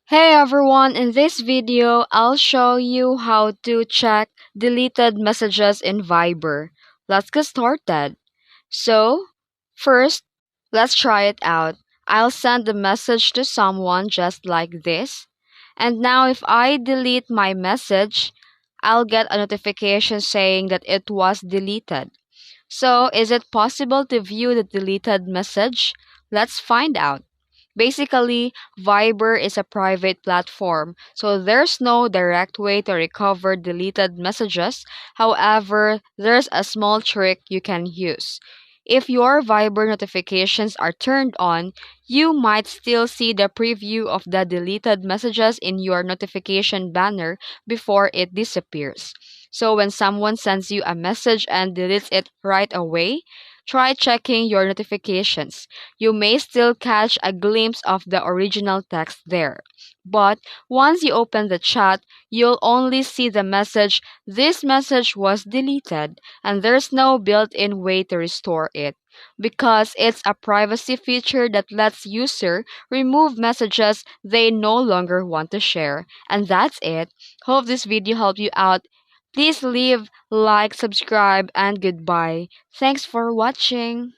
Hey everyone, in this video, I'll show you how to check deleted messages in Viber. Let's get started. So, first, let's try it out. I'll send the message to someone just like this. And now if I delete my message, I'll get a notification saying that it was deleted. So, is it possible to view the deleted message? Let's find out. Basically, Viber is a private platform, so there's no direct way to recover deleted messages. However, there's a small trick you can use. If your Viber notifications are turned on, you might still see the preview of the deleted messages in your notification banner before it disappears. So when someone sends you a message and deletes it right away, try checking your notifications. You may still catch a glimpse of the original text there. But once you open the chat, you'll only see the message, "This message was deleted," and there's no built in way to restore it. Because it's a privacy feature that lets user remove messages they no longer want to share. And that's it. Hope this video helped you out. Please leave, like, subscribe, and goodbye. Thanks for watching.